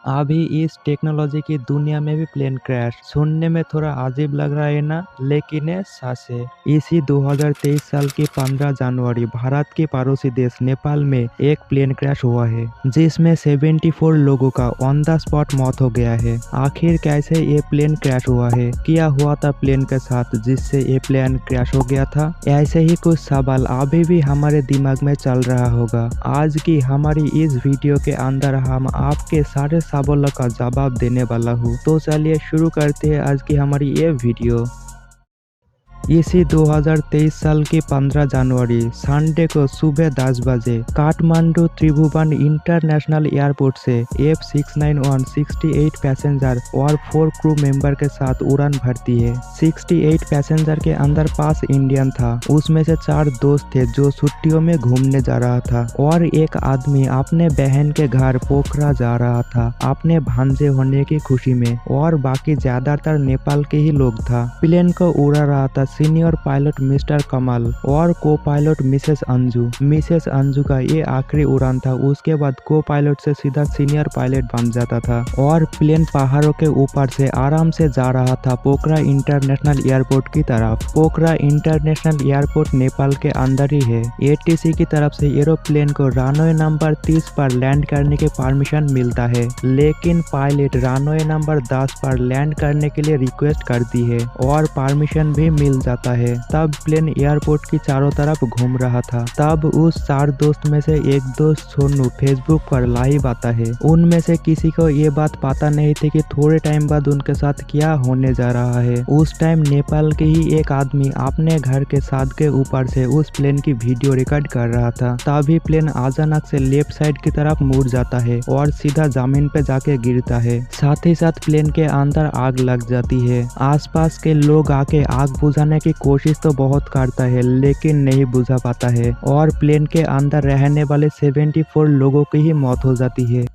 अभी इस टेक्नोलॉजी की दुनिया में भी प्लेन क्रैश सुनने में थोड़ा अजीब लग रहा है ना, लेकिन ये सच है। इसी 2023 साल की 15 जनवरी भारत के पड़ोसी देश नेपाल में एक प्लेन क्रैश हुआ है, जिसमें 74 लोगों का ऑन द स्पॉट मौत हो गया है। आखिर कैसे ये प्लेन क्रैश हुआ है, क्या हुआ था प्लेन के साथ जिससे ये प्लेन क्रैश हो गया था, ऐसे ही कुछ सवाल अभी भी हमारे दिमाग में चल रहा होगा। आज की हमारी इस वीडियो के अंदर हम आपके सारे सवालों का जवाब देने वाला हूँ। तो चलिए शुरू करते हैं आज की हमारी ये वीडियो। इसी 2023 साल की 15 जनवरी संडे को सुबह 10 बजे काठमांडू त्रिभुवन इंटरनेशनल एयरपोर्ट से F691 68 पैसेंजर और 4 क्रू मेंबर के साथ उड़ान भरती है। 68 पैसेंजर के अंदर 5 इंडियन था, उसमें से 4 दोस्त थे जो छुट्टियों में घूमने जा रहा था और एक आदमी अपने बहन के घर पोखरा जा रहा था अपने भांजे होने की खुशी में, और बाकी ज्यादातर नेपाल के ही लोग था। प्लेन को उड़ा रहा था सीनियर पायलट मिस्टर कमल और को pilot Mrs Anju. Mrs Anju का ये आखिरी उड़ान था, उसके बाद को पायलट से सीधा सीनियर पायलट बन जाता था। और प्लेन पहाड़ों के ऊपर से आराम से जा रहा था पोखरा इंटरनेशनल एयरपोर्ट की तरफ। पोखरा इंटरनेशनल एयरपोर्ट नेपाल के अंदर ही है। ATC की तरफ से एरोप्लेन को रनवे नंबर 30 पर लैंड करने की परमिशन मिलता है, लेकिन पायलट रनवे नंबर 10 पर लैंड करने के लिए रिक्वेस्ट करती है और परमिशन भी मिल जाता है। तब प्लेन एयरपोर्ट की चारों तरफ घूम रहा था। तब उस 4 दोस्त में से एक दोस्त सोनू फेसबुक पर लाइव आता है। उनमें से किसी को ये बात पता नहीं थी कि थोड़े टाइम बाद उनके साथ क्या होने जा रहा है। उस टाइम नेपाल के ही एक आदमी अपने घर के छत के ऊपर से उस प्लेन की वीडियो रिकॉर्ड कर रहा था। तभी प्लेन अचानक से लेफ्ट साइड की तरफ मुड़ जाता है और सीधा जमीन पे जाके गिरता है। साथ ही साथ प्लेन के अंदर आग लग जाती है। आसपास के लोग आके आग बुझाने की कोशिश तो बहुत करता है, लेकिन नहीं बुझा पाता है और प्लेन के अंदर रहने वाले 74 लोगों की ही मौत हो जाती है।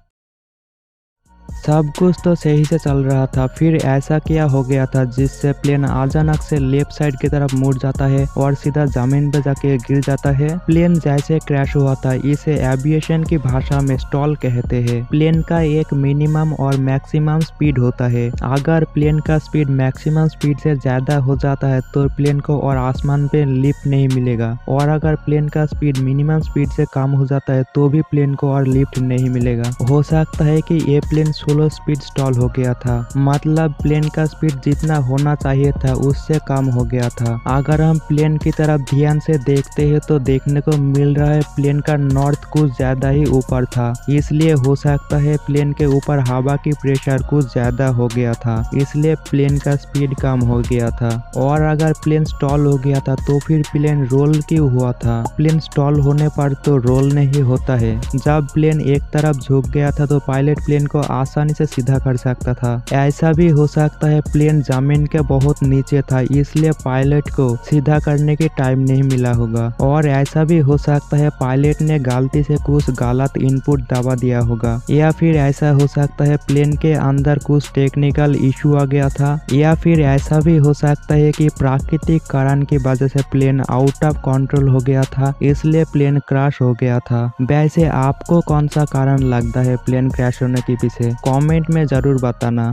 सब कुछ तो सही से चल रहा था, फिर ऐसा क्या हो गया था जिससे प्लेन अचानक से लेफ्ट साइड की तरफ मुड़ जाता है और सीधा जमीन पे जाके गिर जाता है। प्लेन जैसे क्रैश हुआ था, इसे एविएशन की भाषा में स्टॉल कहते हैं। प्लेन का एक मिनिमम और मैक्सिमम स्पीड होता है। अगर प्लेन का स्पीड मैक्सिमम स्पीड से ज्यादा हो जाता है तो प्लेन को और आसमान पे लिफ्ट नहीं मिलेगा, और अगर प्लेन का स्पीड मिनिमम स्पीड से कम हो जाता है तो भी प्लेन को और लिफ्ट नहीं मिलेगा। हो सकता है कि ये प्लेन स्लो स्पीड स्टॉल हो गया था, मतलब प्लेन का स्पीड जितना होना चाहिए था उससे कम हो गया था। अगर हम प्लेन की तरफ ध्यान से देखते हैं तो देखने को मिल रहा है प्लेन का नॉर्थ कुछ ज्यादा ही ऊपर था, इसलिए हो सकता है प्लेन के ऊपर हवा की प्रेशर कुछ ज्यादा हो गया था, इसलिए प्लेन का स्पीड कम हो गया था। और अगर प्लेन स्टॉल हो गया था तो फिर प्लेन रोल क्यों हुआ था? प्लेन स्टॉल होने पर तो रोल नहीं होता है। जब प्लेन एक तरफ झुक गया था तो पायलट प्लेन को आसानी से सीधा कर सकता था। ऐसा भी हो सकता है प्लेन जमीन के बहुत नीचे था, इसलिए पायलट को सीधा करने की टाइम नहीं मिला होगा। और ऐसा भी हो सकता है पायलट ने गलती से कुछ गलत इनपुट दबा दिया होगा, या फिर ऐसा हो सकता है प्लेन के अंदर कुछ टेक्निकल इशू आ गया था, या फिर ऐसा भी हो सकता है कि प्राकृतिक कारण की वजह से प्लेन आउट ऑफ कंट्रोल हो गया था, इसलिए प्लेन क्रैश हो गया था। वैसे आपको कौन सा कारण लगता है प्लेन क्रैश होने के पीछे? कमेंट में जरूर बताना।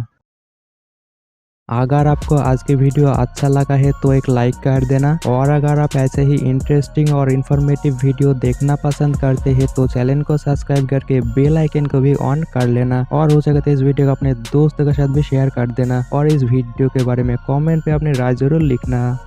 अगर आपको आज की वीडियो अच्छा लगा है तो एक लाइक कर देना, और अगर आप ऐसे ही इंटरेस्टिंग और इन्फॉर्मेटिव वीडियो देखना पसंद करते हैं तो चैनल को सब्सक्राइब करके बेल आइकन को भी ऑन कर लेना, और हो सके तो इस वीडियो को अपने दोस्तों के साथ भी शेयर कर देना, और इस वीडियो के बारे में कमेंट पे अपनी राय जरूर लिखना।